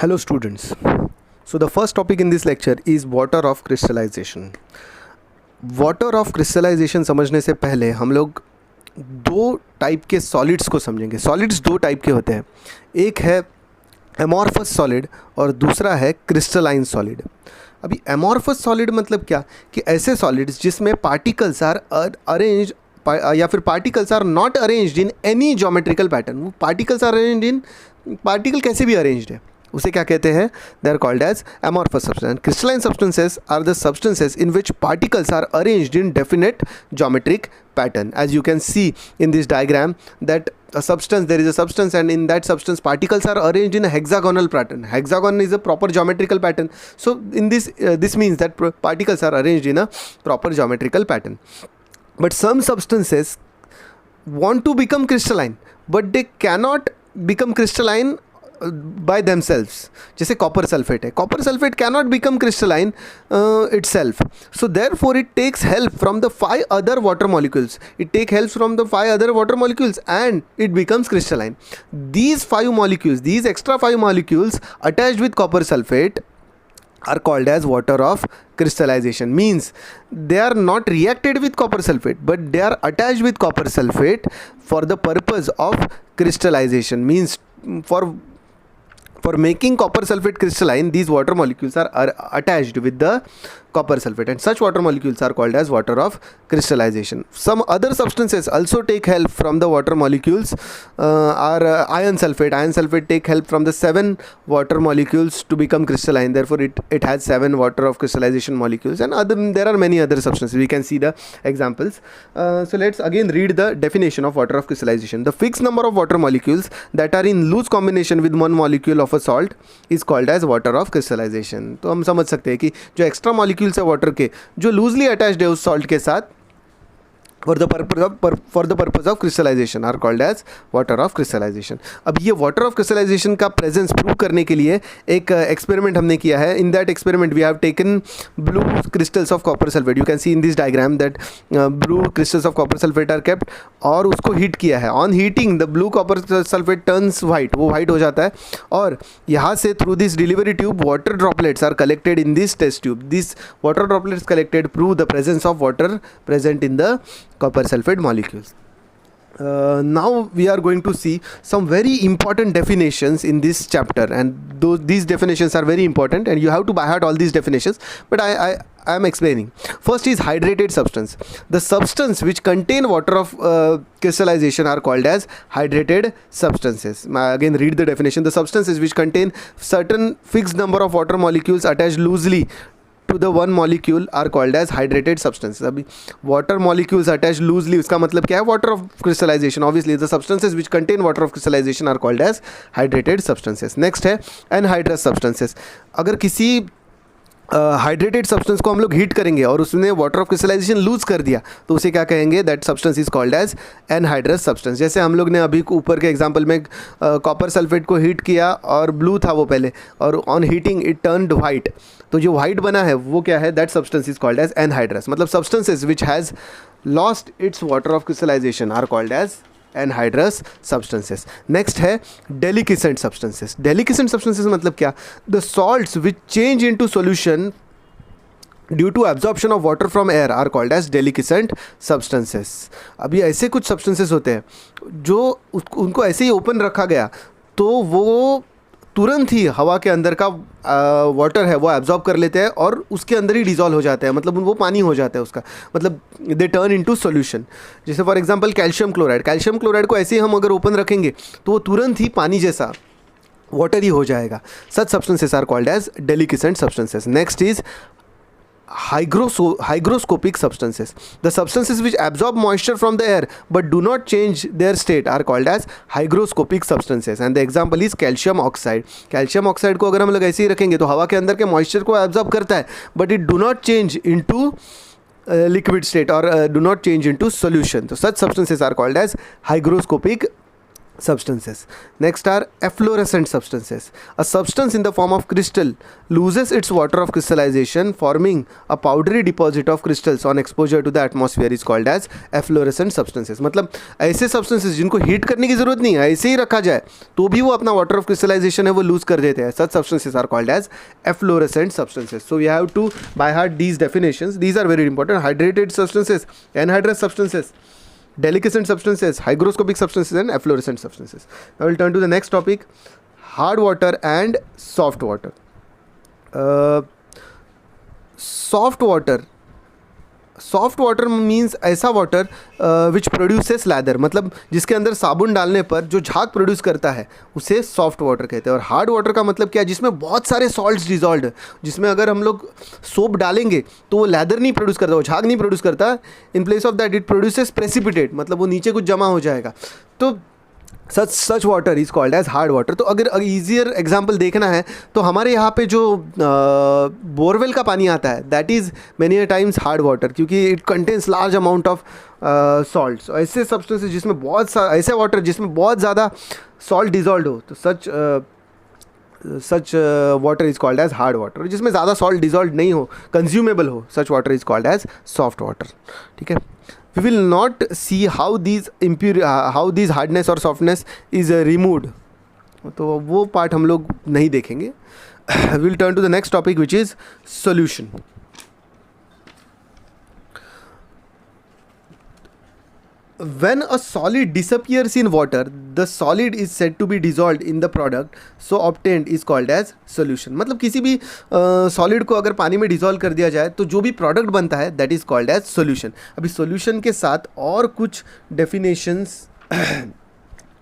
Hello students. So the first topic in this lecture is water of crystallization. Water of crystallization समझने से पहले हम लोग दो टाइप के सॉलिड्स को समझेंगे. सॉलिड्स दो टाइप के होते हैं. एक है एमॉर्फस सॉलिड और दूसरा है क्रिस्टलाइन सॉलिड. अभी एमॉर्फस सॉलिड मतलब क्या कि ऐसे सॉलिड्स जिसमें पार्टिकल्स आर अरेंज या फिर particles are not arranged in any geometrical pattern. वो particles are arranged in particle कैसे भी अरेंज्ड है उसे क्या कहते हैं? They are called as amorphous substance. Crystalline substances are the substances in which particles are arranged in definite geometric pattern. As you can see in this diagram that a substance, there is a substance and in that substance particles are arranged in a hexagonal pattern. Hexagon is a proper geometrical pattern. So in this means that particles are arranged in a proper geometrical pattern. But some substances want to become crystalline but they cannot become crystalline by themselves. जैसे copper sulphate है. Copper sulphate cannot become crystalline itself. So therefore it takes help from the 5 other water molecules. It takes help from the 5 other water molecules and it becomes crystalline. These 5 molecules, these extra 5 molecules attached with copper sulfate are called as water of crystallization. Means they are not reacted with copper sulfate but they are attached with copper sulfate for the purpose of crystallization. Means for making copper sulfate crystalline, these water molecules are attached with the copper sulfate and such water molecules are called as water of crystallization. Some other substances also take help from the water molecules are iron sulfate. Iron sulfate take help from the 7 water molecules to become crystalline. Therefore it has 7 water of crystallization molecules and there are many other substances. We can see the examples. So let's again read the definition of water of crystallization. The fixed number of water molecules that are in loose combination with one molecule of a salt is called as water of crystallization. तो हम समझ सकते हैं कि जो extra molecules है water के जो लूजली अटैच्ड है उस सॉल्ट के साथ for the purpose of crystallization are called as water of crystallization. अब ये water of crystallization का presence prove करने के लिए एक experiment हमने किया है. In that experiment we have taken blue crystals of copper sulfate. You can see in this diagram that blue crystals of copper sulfate are kept और उसको हीट किया है. On heating the blue copper sulfate turns white. वो white हो जाता है और यहाँ से through this delivery tube water droplets are collected in this test tube. These water droplets collected prove the presence of water present in the copper sulfate molecules. Now we are going to see some very important definitions in this chapter and these definitions are very important and you have to by heart all these definitions, but I am explaining. First is hydrated substance. The substance which contain water of crystallization are called as hydrated substances. Again read the definition. The substances which contain certain fixed number of water molecules attached loosely to the one molecule are called as hydrated substances. अभी water molecules attached loosely उसका मतलब क्या है? Water of crystallization. Obviously the substances which contain water of crystallization are called as hydrated substances. Next है anhydrous substances. अगर किसी hydrated substance को हम लोग हीट करेंगे और उसने वाटर ऑफ क्रिस्टलाइजेशन लूज कर दिया तो उसे क्या कहेंगे? That substance is called as anhydrous substance. जैसे हम लोग ने अभी ऊपर के एग्जांपल में कॉपर सल्फेट को हीट किया और ब्लू था वो पहले और on heating it turned white. तो जो वाइट बना है वो क्या है? That substance is called as anhydrous. मतलब substances which has lost its water of crystallization are called as anhydrous substances. Next है deliquescent substances. Deliquescent substances मतलब क्या? The salts which change into solution due to absorption of water from air are called as deliquescent substances. अभी ऐसे कुछ substances होते हैं जो उनको ऐसे ही ओपन रखा गया तो वो तुरंत ही हवा के अंदर का वाटर है वो एब्जॉर्ब कर लेते हैं और उसके अंदर ही डिज़ोल्व हो जाते हैं. मतलब वो पानी हो जाता है उसका. मतलब दे टर्न इनटू सॉल्यूशन. जैसे for example calcium chloride. Calcium chloride को ऐसे ही हम अगर ओपन रखेंगे तो वो तुरंत ही पानी जैसा वाटर ही हो जाएगा. Such substances are called as deliquescent substances. Next is hygroscopic substances. The substances which absorb moisture from the air but do not change their state are called as hygroscopic substances and the example is calcium oxide. Calcium oxide को अगर हम लोग ऐसे ही रखेंगे तो हवा के अंदर के moisture को absorb करता है but it do not change into liquid state or do not change into solution. So such substances are called as hygroscopic substances. Next are efflorescent substances. A substance in the form of crystal loses its water of crystallization, forming a powdery deposit of crystals on exposure to the atmosphere is called as efflorescent substances. मतलब ऐसे substances जिनको heat करने की ज़रूरत नहीं है, ऐसे ही रखा जाए तो भी वो अपना water of crystallization है वो lose कर देते हैं. Such substances are called as efflorescent substances. So we have to by heart these definitions. These are very important. Hydrated substances, anhydrous substances, delicescent substances, hygroscopic substances and efflorescent substances. Now we'll turn to the next topic, hard water and soft water. Soft water means ऐसा water which produces leather, मतलब जिसके अंदर साबुन डालने पर जो झाग produce करता है उसे सॉफ्ट वाटर कहते हैं. और हार्ड वाटर का मतलब क्या है, जिसमें बहुत सारे सॉल्ट्स डिजॉल्व, जिसमें अगर हम लोग सोप डालेंगे तो वो लैदर नहीं प्रोड्यूस करता, वो झाग नहीं प्रोड्यूस करता. In place of that it produces precipitate, मतलब वो नीचे कुछ जमा हो जाएगा. तो such water is called as hard water. तो अगर ईजियर एग्जाम्पल देखना है तो हमारे यहाँ पे जो बोरवेल का पानी आता है that is many a times hard water, क्योंकि it contains large amount of salts. ऐसे सब्सटेंसेस जिसमें ऐसे वाटर जिसमें बहुत ज़्यादा सॉल्ट डिजॉल्व हो तो such water is called as hard water. जिसमें ज़्यादा सॉल्ट डिजॉल्व नहीं हो, कंज्यूमेबल हो, such water is called as soft water. ठीक है. We will not see how these hardness or softness is removed. तो वो पार्ट हम लोग नहीं देखेंगे. We'll turn to the next topic which is solution. When a solid disappears in water, the solid is said to be dissolved in the product so obtained is called as solution. मतलब किसी भी solid को अगर पानी में dissolve कर दिया जाए तो जो भी प्रोडक्ट बनता है that is called as solution. अभी सॉल्यूशन के साथ और कुछ डेफिनेशंस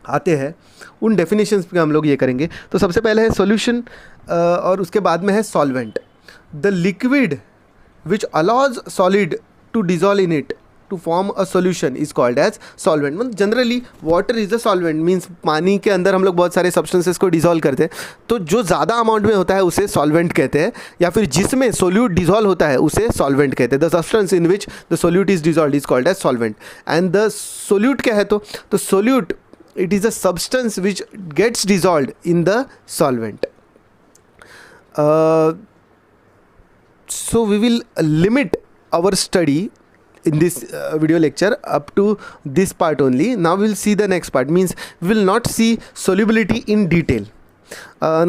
आते हैं, उन डेफिनेशंस पे हम लोग ये करेंगे. तो सबसे पहले है सॉल्यूशन और उसके बाद में है solvent. The liquid which allows solid to dissolve in it to form a solution is called as solvent. मतलब generally water is a solvent, means पानी के अंदर हम लोग बहुत सारे सब्सटेंसेस को डिसॉल्व करते हैं, तो जो ज़्यादा अमाउंट में होता है उसे सॉल्वेंट कहते हैं, या फिर जिसमें सोल्यूट डिसॉल्व होता है उसे सॉल्वेंट कहते हैं. The substance in which the solute is dissolve is called as solvent. And the solute क्या है, तो solute it is a substance which gets dissolve in the solvent. So we will limit our study in this video lecture up to this part only. Now we will see the next part, means we will not see solubility in detail.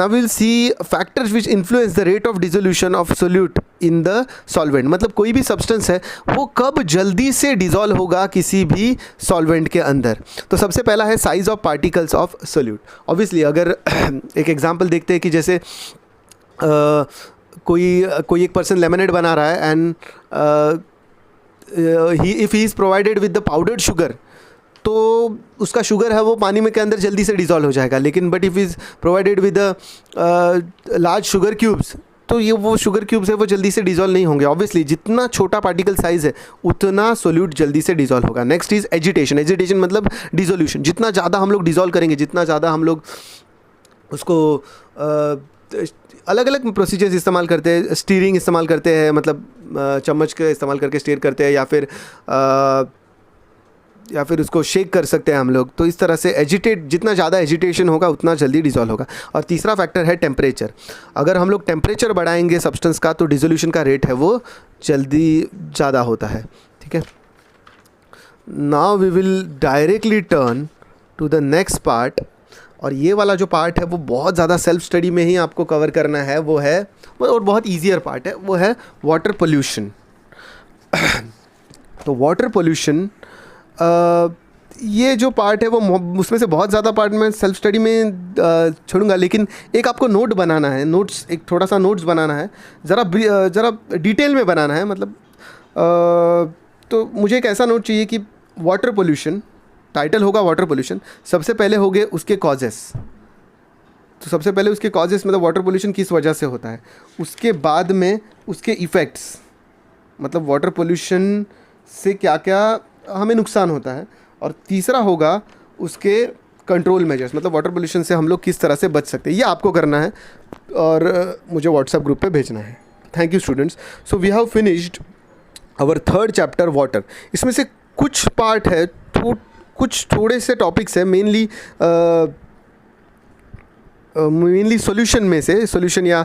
Now we will see factors which influence the rate of dissolution of solute in the solvent. मतलब कोई भी substance है वो कब जल्दी से dissolve होगा किसी भी solvent के अंदर. तो सबसे पहला है size of particles of solute. Obviously अगर एक example देखते हैं कि जैसे कोई एक पर्सन लेमनेड बना रहा है and if he is provided with the powdered sugar, तो उसका शुगर है वो पानी में के अंदर जल्दी से डिसॉल्व हो जाएगा. लेकिन but if is provided with large sugar cubes, तो ये वो शुगर क्यूब्स है वो जल्दी से डिसॉल्व नहीं होंगे. ऑब्वियसली जितना छोटा पार्टिकल साइज़ है उतना सोल्यूट जल्दी से डिसॉल्व होगा. Next is agitation. एजिटेशन मतलब डिसोल्यूशन. जितना ज़्यादा हम लोग डिसॉल्व करेंगे, जितना ज़्यादा हम लोग उसको अलग अलग प्रोसीजर्स इस्तेमाल करते हैं. स्टीयरिंग इस्तेमाल करते हैं, मतलब चम्मच का इस्तेमाल करके स्टीयर करते हैं, या फिर उसको शेक कर सकते हैं हम लोग. तो इस तरह से जितना ज़्यादा एजिटेशन होगा उतना जल्दी डिसॉल्व होगा. और तीसरा फैक्टर है टेम्परेचर. अगर हम लोग टेम्परेचर बढ़ाएंगे सब्सटेंस का तो डिसोल्यूशन का रेट है वो जल्दी ज़्यादा होता है. ठीक है. Now we will directly turn to the next part. और ये वाला जो पार्ट है वो बहुत ज़्यादा सेल्फ स्टडी में ही आपको कवर करना है. वो है और बहुत ईजियर पार्ट है, वो है वाटर पोल्यूशन. तो वाटर पोल्यूशन ये जो पार्ट है वो उसमें से बहुत ज़्यादा पार्ट मैं सेल्फ स्टडी में छोड़ूंगा. लेकिन एक आपको नोट बनाना है, नोट्स एक थोड़ा सा नोट्स बनाना है, ज़रा डिटेल में बनाना है. मतलब तो मुझे एक ऐसा नोट चाहिए कि वाटर पोल्यूशन, टाइटल होगा वाटर पोल्यूशन. सबसे पहले हो गए उसके कॉजेस. तो सबसे पहले उसके कॉजेस मतलब वाटर पोल्यूशन किस वजह से होता है. उसके बाद में उसके इफ़ेक्ट्स, मतलब वाटर पोल्यूशन से क्या क्या हमें नुकसान होता है. और तीसरा होगा उसके कंट्रोल मेजर्स, मतलब वाटर पोल्यूशन से हम लोग किस तरह से बच सकते हैं. ये आपको करना है और मुझे व्हाट्सएप ग्रुप पे भेजना है. Thank you students. So we have finished our third chapter water. इसमें से कुछ पार्ट है कुछ थोड़े से टॉपिक्स हैं मेनली सॉल्यूशन में से, सॉल्यूशन या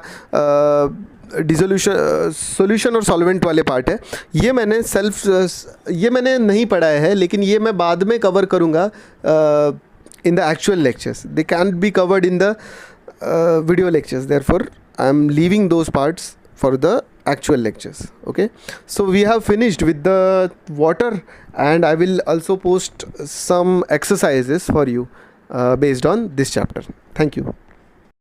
डिसोल्यूशन, सॉल्यूशन और सॉल्वेंट वाले पार्ट है। ये मैंने नहीं पढ़ाया है, लेकिन ये मैं बाद में कवर करूँगा in the actual lectures. They can be covered in the video lectures, therefore I am leaving those parts for the actual lectures. Okay, so we have finished with the water, and I will also post some exercises for you based on this chapter. Thank you.